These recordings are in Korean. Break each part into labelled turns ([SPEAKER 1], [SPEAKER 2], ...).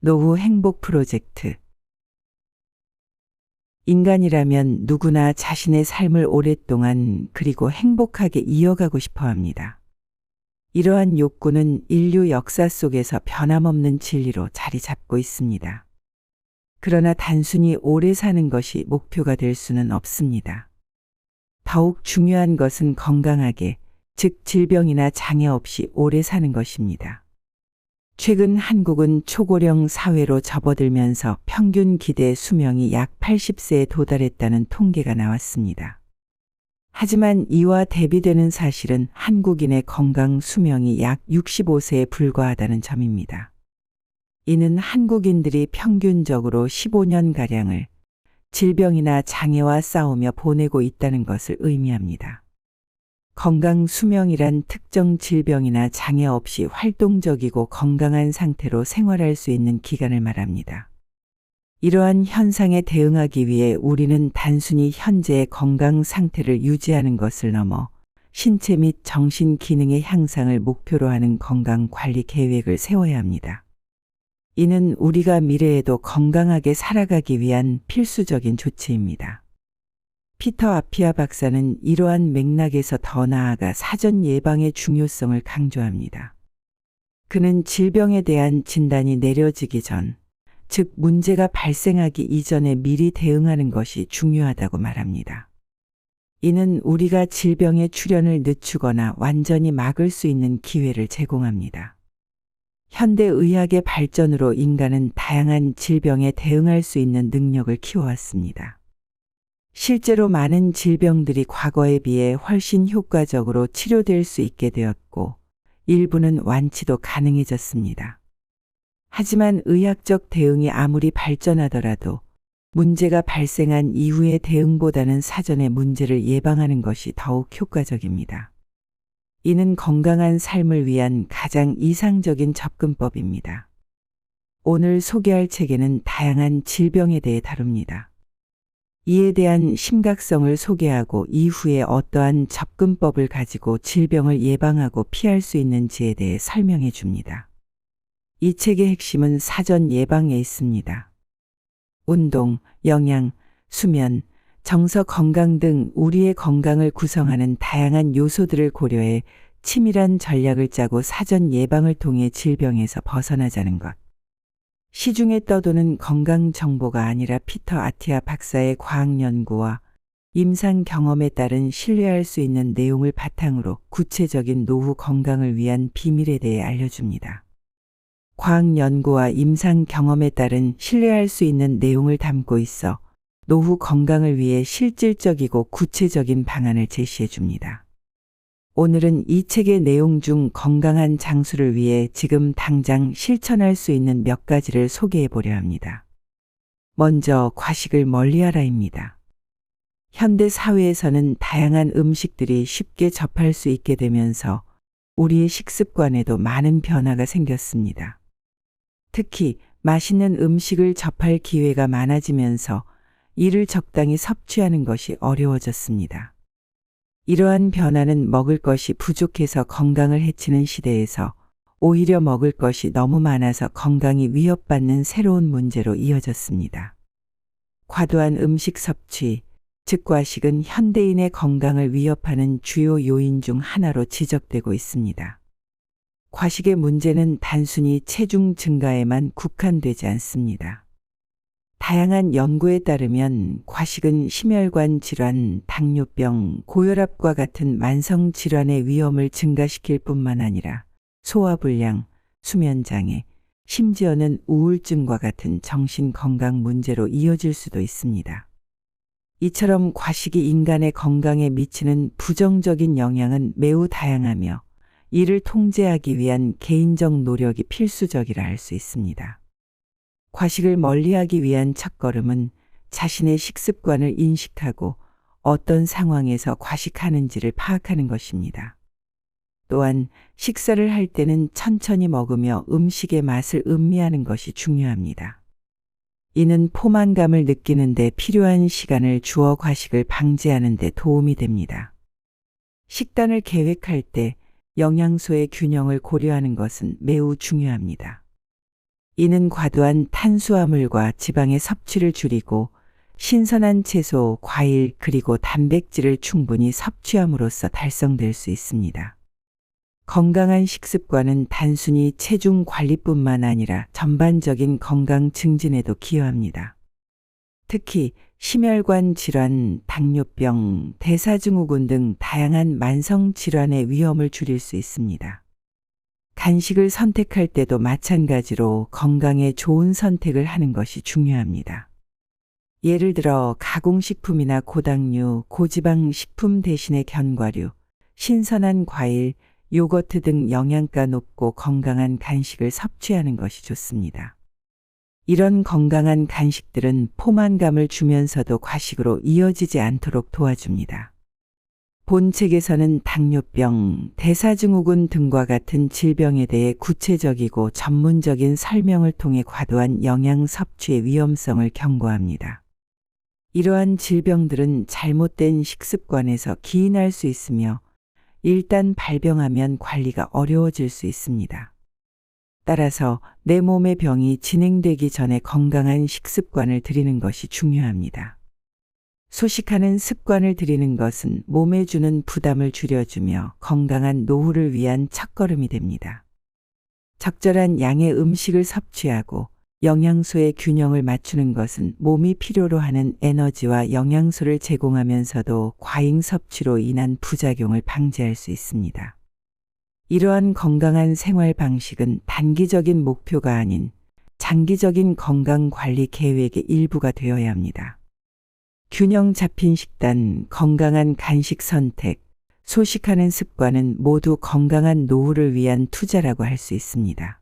[SPEAKER 1] 노후 행복 프로젝트. 인간이라면 누구나 자신의 삶을 오랫동안 그리고 행복하게 이어가고 싶어 합니다. 이러한 욕구는 인류 역사 속에서 변함없는 진리로 자리 잡고 있습니다. 그러나 단순히 오래 사는 것이 목표가 될 수는 없습니다. 더욱 중요한 것은 건강하게, 즉 질병이나 장애 없이 오래 사는 것입니다. 최근 한국은 초고령 사회로 접어들면서 평균 기대 수명이 약 80세에 도달했다는 통계가 나왔습니다. 하지만 이와 대비되는 사실은 한국인의 건강 수명이 약 65세에 불과하다는 점입니다. 이는 한국인들이 평균적으로 15년가량을 질병이나 장애와 싸우며 보내고 있다는 것을 의미합니다. 건강 수명이란 특정 질병이나 장애 없이 활동적이고 건강한 상태로 생활할 수 있는 기간을 말합니다. 이러한 현상에 대응하기 위해 우리는 단순히 현재의 건강 상태를 유지하는 것을 넘어 신체 및 정신 기능의 향상을 목표로 하는 건강 관리 계획을 세워야 합니다. 이는 우리가 미래에도 건강하게 살아가기 위한 필수적인 조치입니다. 피터 아피아 박사는 이러한 맥락에서 더 나아가 사전 예방의 중요성을 강조합니다. 그는 질병에 대한 진단이 내려지기 전, 즉 문제가 발생하기 이전에 미리 대응하는 것이 중요하다고 말합니다. 이는 우리가 질병의 출현을 늦추거나 완전히 막을 수 있는 기회를 제공합니다. 현대의학의 발전으로 인간은 다양한 질병에 대응할 수 있는 능력을 키워왔습니다. 실제로 많은 질병들이 과거에 비해 훨씬 효과적으로 치료될 수 있게 되었고, 일부는 완치도 가능해졌습니다. 하지만 의학적 대응이 아무리 발전하더라도 문제가 발생한 이후의 대응보다는 사전에 문제를 예방하는 것이 더욱 효과적입니다. 이는 건강한 삶을 위한 가장 이상적인 접근법입니다. 오늘 소개할 책에는 다양한 질병에 대해 다룹니다. 이에 대한 심각성을 소개하고 이후에 어떠한 접근법을 가지고 질병을 예방하고 피할 수 있는지에 대해 설명해 줍니다. 이 책의 핵심은 사전 예방에 있습니다. 운동, 영양, 수면, 정서 건강 등 우리의 건강을 구성하는 다양한 요소들을 고려해 치밀한 전략을 짜고 사전 예방을 통해 질병에서 벗어나자는 것. 시중에 떠도는 건강 정보가 아니라 피터 아티아 박사의 과학 연구와 임상 경험에 따른 신뢰할 수 있는 내용을 바탕으로 구체적인 노후 건강을 위한 비밀에 대해 알려줍니다. 과학 연구와 임상 경험에 따른 신뢰할 수 있는 내용을 담고 있어 노후 건강을 위해 실질적이고 구체적인 방안을 제시해 줍니다. 오늘은 이 책의 내용 중 건강한 장수를 위해 지금 당장 실천할 수 있는 몇 가지를 소개해 보려 합니다. 먼저 과식을 멀리하라입니다. 현대 사회에서는 다양한 음식들이 쉽게 접할 수 있게 되면서 우리의 식습관에도 많은 변화가 생겼습니다. 특히 맛있는 음식을 접할 기회가 많아지면서 이를 적당히 섭취하는 것이 어려워졌습니다. 이러한 변화는 먹을 것이 부족해서 건강을 해치는 시대에서 오히려 먹을 것이 너무 많아서 건강이 위협받는 새로운 문제로 이어졌습니다. 과도한 음식 섭취, 즉 과식은 현대인의 건강을 위협하는 주요 요인 중 하나로 지적되고 있습니다. 과식의 문제는 단순히 체중 증가에만 국한되지 않습니다. 다양한 연구에 따르면 과식은 심혈관 질환, 당뇨병, 고혈압과 같은 만성 질환의 위험을 증가시킬 뿐만 아니라 소화불량, 수면장애, 심지어는 우울증과 같은 정신 건강 문제로 이어질 수도 있습니다. 이처럼 과식이 인간의 건강에 미치는 부정적인 영향은 매우 다양하며 이를 통제하기 위한 개인적 노력이 필수적이라 할 수 있습니다. 과식을 멀리하기 위한 첫걸음은 자신의 식습관을 인식하고 어떤 상황에서 과식하는지를 파악하는 것입니다. 또한 식사를 할 때는 천천히 먹으며 음식의 맛을 음미하는 것이 중요합니다. 이는 포만감을 느끼는 데 필요한 시간을 주어 과식을 방지하는 데 도움이 됩니다. 식단을 계획할 때 영양소의 균형을 고려하는 것은 매우 중요합니다. 이는 과도한 탄수화물과 지방의 섭취를 줄이고 신선한 채소, 과일 그리고 단백질을 충분히 섭취함으로써 달성될 수 있습니다. 건강한 식습관은 단순히 체중 관리뿐만 아니라 전반적인 건강 증진에도 기여합니다. 특히 심혈관 질환, 당뇨병, 대사증후군 등 다양한 만성 질환의 위험을 줄일 수 있습니다. 간식을 선택할 때도 마찬가지로 건강에 좋은 선택을 하는 것이 중요합니다. 예를 들어 가공식품이나 고당류, 고지방 식품 대신에 견과류, 신선한 과일, 요거트 등 영양가 높고 건강한 간식을 섭취하는 것이 좋습니다. 이런 건강한 간식들은 포만감을 주면서도 과식으로 이어지지 않도록 도와줍니다. 본 책에서는 당뇨병, 대사증후군 등과 같은 질병에 대해 구체적이고 전문적인 설명을 통해 과도한 영양 섭취의 위험성을 경고합니다. 이러한 질병들은 잘못된 식습관에서 기인할 수 있으며 일단 발병하면 관리가 어려워질 수 있습니다. 따라서 내 몸의 병이 진행되기 전에 건강한 식습관을 들이는 것이 중요합니다. 소식하는 습관을 들이는 것은 몸에 주는 부담을 줄여주며 건강한 노후를 위한 첫걸음이 됩니다. 적절한 양의 음식을 섭취하고 영양소의 균형을 맞추는 것은 몸이 필요로 하는 에너지와 영양소를 제공하면서도 과잉 섭취로 인한 부작용을 방지할 수 있습니다. 이러한 건강한 생활 방식은 단기적인 목표가 아닌 장기적인 건강 관리 계획의 일부가 되어야 합니다. 균형 잡힌 식단, 건강한 간식 선택, 소식하는 습관은 모두 건강한 노후를 위한 투자라고 할 수 있습니다.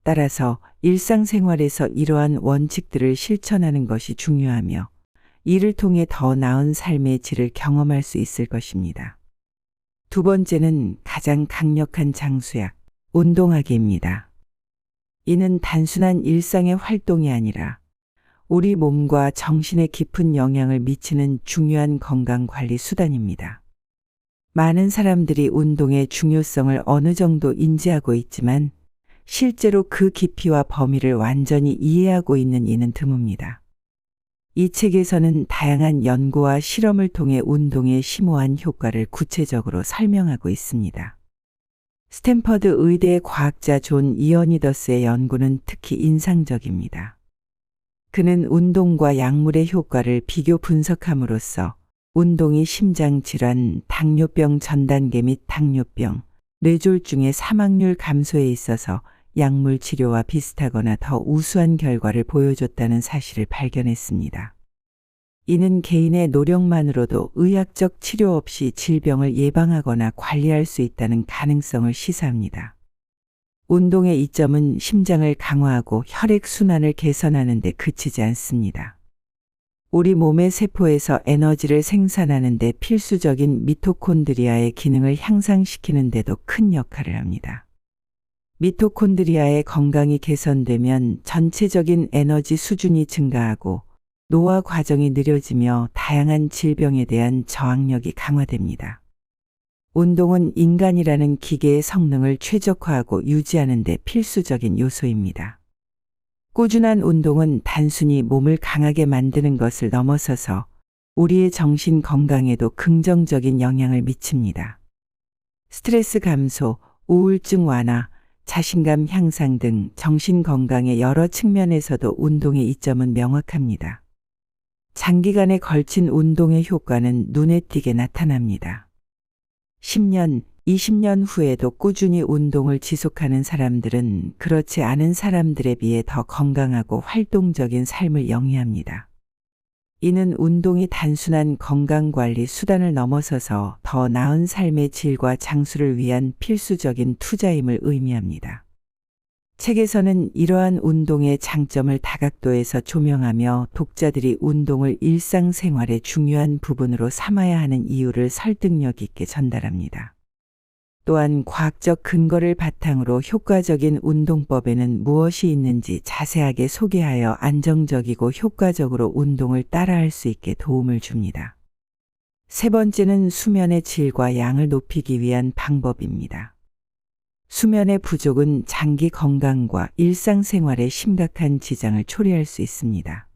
[SPEAKER 1] 따라서 일상생활에서 이러한 원칙들을 실천하는 것이 중요하며 이를 통해 더 나은 삶의 질을 경험할 수 있을 것입니다. 두 번째는 가장 강력한 장수약, 운동하기입니다. 이는 단순한 일상의 활동이 아니라 우리 몸과 정신에 깊은 영향을 미치는 중요한 건강관리 수단입니다. 많은 사람들이 운동의 중요성을 어느 정도 인지하고 있지만 실제로 그 깊이와 범위를 완전히 이해하고 있는 이는 드뭅니다. 이 책에서는 다양한 연구와 실험을 통해 운동의 심오한 효과를 구체적으로 설명하고 있습니다. 스탠퍼드 의대의 과학자 존 이어니더스의 연구는 특히 인상적입니다. 그는 운동과 약물의 효과를 비교 분석함으로써 운동이 심장질환, 당뇨병 전 단계 및 당뇨병, 뇌졸중의 사망률 감소에 있어서 약물 치료와 비슷하거나 더 우수한 결과를 보여줬다는 사실을 발견했습니다. 이는 개인의 노력만으로도 의학적 치료 없이 질병을 예방하거나 관리할 수 있다는 가능성을 시사합니다. 운동의 이점은 심장을 강화하고 혈액순환을 개선하는 데 그치지 않습니다. 우리 몸의 세포에서 에너지를 생산하는 데 필수적인 미토콘드리아의 기능을 향상시키는 데도 큰 역할을 합니다. 미토콘드리아의 건강이 개선되면 전체적인 에너지 수준이 증가하고 노화 과정이 느려지며 다양한 질병에 대한 저항력이 강화됩니다. 운동은 인간이라는 기계의 성능을 최적화하고 유지하는 데 필수적인 요소입니다. 꾸준한 운동은 단순히 몸을 강하게 만드는 것을 넘어서서 우리의 정신 건강에도 긍정적인 영향을 미칩니다. 스트레스 감소, 우울증 완화, 자신감 향상 등 정신 건강의 여러 측면에서도 운동의 이점은 명확합니다. 장기간에 걸친 운동의 효과는 눈에 띄게 나타납니다. 10년, 20년 후에도 꾸준히 운동을 지속하는 사람들은 그렇지 않은 사람들에 비해 더 건강하고 활동적인 삶을 영위합니다. 이는 운동이 단순한 건강관리 수단을 넘어서서 더 나은 삶의 질과 장수를 위한 필수적인 투자임을 의미합니다. 책에서는 이러한 운동의 장점을 다각도에서 조명하며 독자들이 운동을 일상생활의 중요한 부분으로 삼아야 하는 이유를 설득력 있게 전달합니다. 또한 과학적 근거를 바탕으로 효과적인 운동법에는 무엇이 있는지 자세하게 소개하여 안정적이고 효과적으로 운동을 따라할 수 있게 도움을 줍니다. 세 번째는 수면의 질과 양을 높이기 위한 방법입니다. 수면의 부족은 장기 건강과 일상생활에 심각한 지장을 초래할 수 있습니다.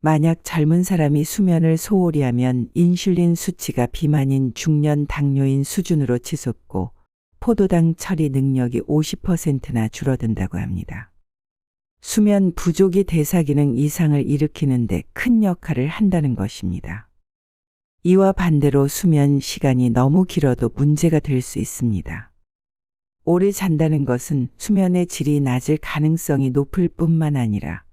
[SPEAKER 1] 만약 젊은 사람이 수면을 소홀히 하면 인슐린 수치가 비만인 중년 당뇨인 수준으로 치솟고 포도당 처리 능력이 50%나 줄어든다고 합니다. 수면 부족이 대사 기능 이상을 일으키는 데 큰 역할을 한다는 것입니다. 이와 반대로 수면 시간이 너무 길어도 문제가 될 수 있습니다. 오래 잔다는 것은 수면의 질이 낮을 가능성이 높을 뿐만 아니라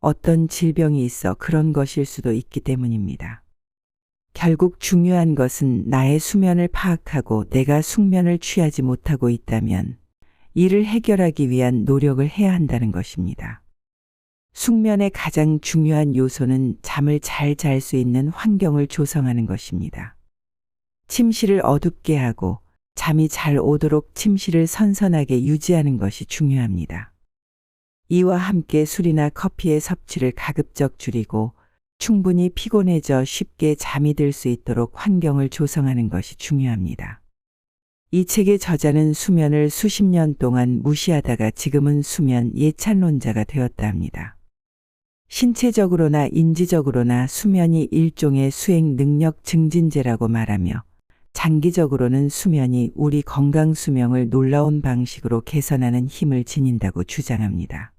[SPEAKER 1] 어떤 질병이 있어 그런 것일 수도 있기 때문입니다. 결국 중요한 것은 나의 수면을 파악하고 내가 숙면을 취하지 못하고 있다면 이를 해결하기 위한 노력을 해야 한다는 것입니다. 숙면의 가장 중요한 요소는 잠을 잘 잘 수 있는 환경을 조성하는 것입니다. 침실을 어둡게 하고 잠이 잘 오도록 침실을 선선하게 유지하는 것이 중요합니다. 이와 함께 술이나 커피의 섭취를 가급적 줄이고 충분히 피곤해져 쉽게 잠이 들 수 있도록 환경을 조성하는 것이 중요합니다. 이 책의 저자는 수면을 수십 년 동안 무시하다가 지금은 수면 예찬론자가 되었다 합니다. 신체적으로나 인지적으로나 수면이 일종의 수행 능력 증진제라고 말하며 장기적으로는 수면이 우리 건강 수명을 놀라운 방식으로 개선하는 힘을 지닌다고 주장합니다.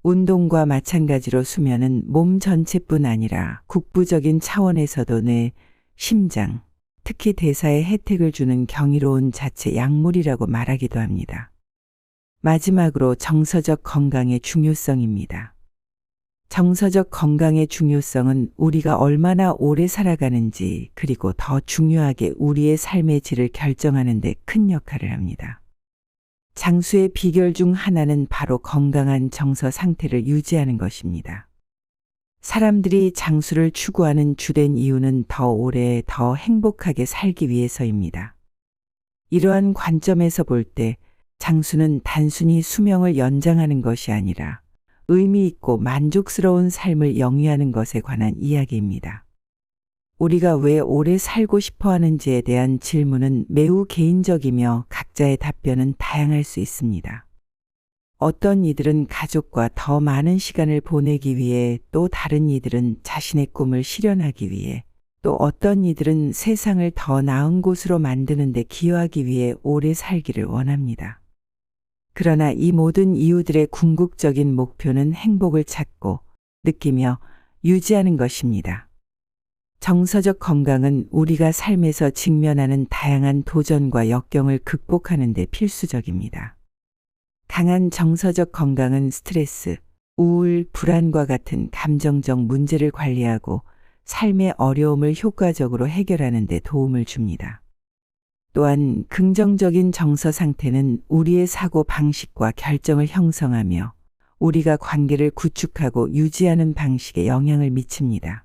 [SPEAKER 1] 운동과 마찬가지로 수면은 몸 전체뿐 아니라 국부적인 차원에서도 뇌, 심장, 특히 대사에 혜택을 주는 경이로운 자체 약물이라고 말하기도 합니다. 마지막으로 정서적 건강의 중요성입니다. 정서적 건강의 중요성은 우리가 얼마나 오래 살아가는지 그리고 더 중요하게 우리의 삶의 질을 결정하는 데 큰 역할을 합니다. 장수의 비결 중 하나는 바로 건강한 정서 상태를 유지하는 것입니다. 사람들이 장수를 추구하는 주된 이유는 더 오래 더 행복하게 살기 위해서입니다. 이러한 관점에서 볼 때 장수는 단순히 수명을 연장하는 것이 아니라 의미 있고 만족스러운 삶을 영위하는 것에 관한 이야기입니다. 우리가 왜 오래 살고 싶어 하는지에 대한 질문은 매우 개인적이며 각자의 답변은 다양할 수 있습니다. 어떤 이들은 가족과 더 많은 시간을 보내기 위해, 또 다른 이들은 자신의 꿈을 실현하기 위해, 또 어떤 이들은 세상을 더 나은 곳으로 만드는 데 기여하기 위해 오래 살기를 원합니다. 그러나 이 모든 이유들의 궁극적인 목표는 행복을 찾고 느끼며 유지하는 것입니다. 정서적 건강은 우리가 삶에서 직면하는 다양한 도전과 역경을 극복하는 데 필수적입니다. 강한 정서적 건강은 스트레스, 우울, 불안과 같은 감정적 문제를 관리하고 삶의 어려움을 효과적으로 해결하는 데 도움을 줍니다. 또한 긍정적인 정서 상태는 우리의 사고 방식과 결정을 형성하며 우리가 관계를 구축하고 유지하는 방식에 영향을 미칩니다.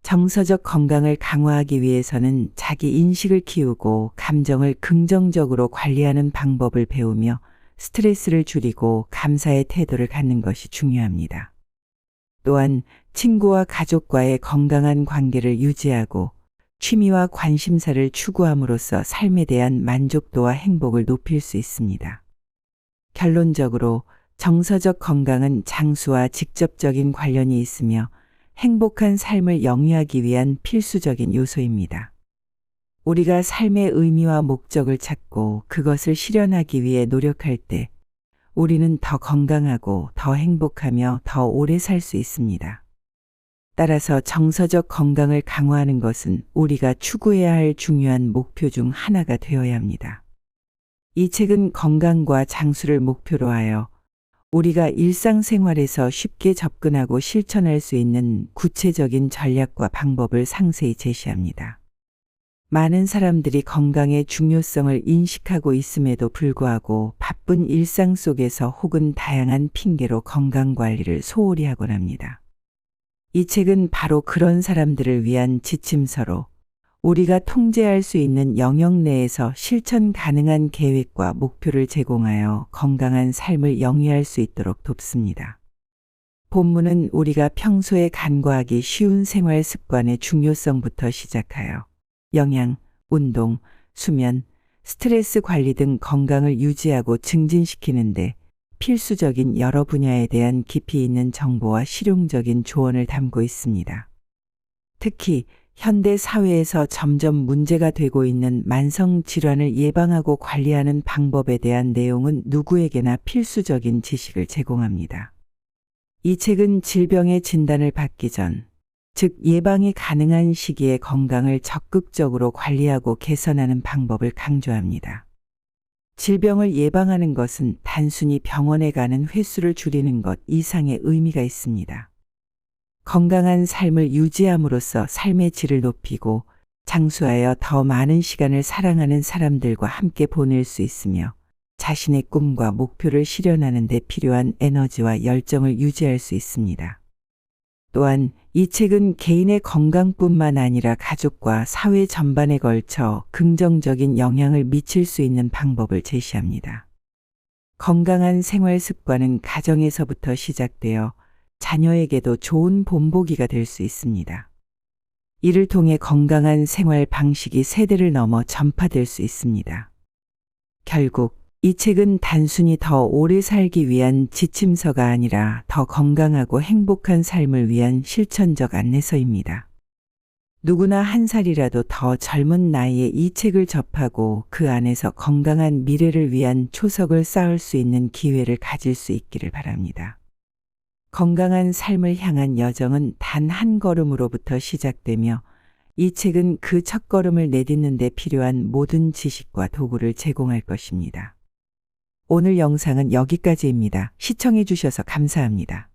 [SPEAKER 1] 정서적 건강을 강화하기 위해서는 자기 인식을 키우고 감정을 긍정적으로 관리하는 방법을 배우며 스트레스를 줄이고 감사의 태도를 갖는 것이 중요합니다. 또한 친구와 가족과의 건강한 관계를 유지하고 취미와 관심사를 추구함으로써 삶에 대한 만족도와 행복을 높일 수 있습니다. 결론적으로 정서적 건강은 장수와 직접적인 관련이 있으며 행복한 삶을 영위하기 위한 필수적인 요소입니다. 우리가 삶의 의미와 목적을 찾고 그것을 실현하기 위해 노력할 때 우리는 더 건강하고 더 행복하며 더 오래 살 수 있습니다. 따라서 정서적 건강을 강화하는 것은 우리가 추구해야 할 중요한 목표 중 하나가 되어야 합니다. 이 책은 건강과 장수를 목표로 하여 우리가 일상생활에서 쉽게 접근하고 실천할 수 있는 구체적인 전략과 방법을 상세히 제시합니다. 많은 사람들이 건강의 중요성을 인식하고 있음에도 불구하고 바쁜 일상 속에서 혹은 다양한 핑계로 건강관리를 소홀히 하곤 합니다. 이 책은 바로 그런 사람들을 위한 지침서로 우리가 통제할 수 있는 영역 내에서 실천 가능한 계획과 목표를 제공하여 건강한 삶을 영위할 수 있도록 돕습니다. 본문은 우리가 평소에 간과하기 쉬운 생활 습관의 중요성부터 시작하여 영양, 운동, 수면, 스트레스 관리 등 건강을 유지하고 증진시키는데 필수적인 여러 분야에 대한 깊이 있는 정보와 실용적인 조언을 담고 있습니다. 특히 현대 사회에서 점점 문제가 되고 있는 만성 질환을 예방하고 관리하는 방법에 대한 내용은 누구에게나 필수적인 지식을 제공합니다. 이 책은 질병의 진단을 받기 전, 즉 예방이 가능한 시기에 건강을 적극적으로 관리하고 개선하는 방법을 강조합니다. 질병을 예방하는 것은 단순히 병원에 가는 횟수를 줄이는 것 이상의 의미가 있습니다. 건강한 삶을 유지함으로써 삶의 질을 높이고 장수하여 더 많은 시간을 사랑하는 사람들과 함께 보낼 수 있으며 자신의 꿈과 목표를 실현하는 데 필요한 에너지와 열정을 유지할 수 있습니다. 또한 이 책은 개인의 건강뿐만 아니라 가족과 사회 전반에 걸쳐 긍정적인 영향을 미칠 수 있는 방법을 제시합니다. 건강한 생활 습관은 가정에서부터 시작되어 자녀에게도 좋은 본보기가 될 수 있습니다. 이를 통해 건강한 생활 방식이 세대를 넘어 전파될 수 있습니다. 결국 이 책은 단순히 더 오래 살기 위한 지침서가 아니라 더 건강하고 행복한 삶을 위한 실천적 안내서입니다. 누구나 한 살이라도 더 젊은 나이에 이 책을 접하고 그 안에서 건강한 미래를 위한 초석을 쌓을 수 있는 기회를 가질 수 있기를 바랍니다. 건강한 삶을 향한 여정은 단 한 걸음으로부터 시작되며 이 책은 그 첫걸음을 내딛는 데 필요한 모든 지식과 도구를 제공할 것입니다. 오늘 영상은 여기까지입니다. 시청해 주셔서 감사합니다.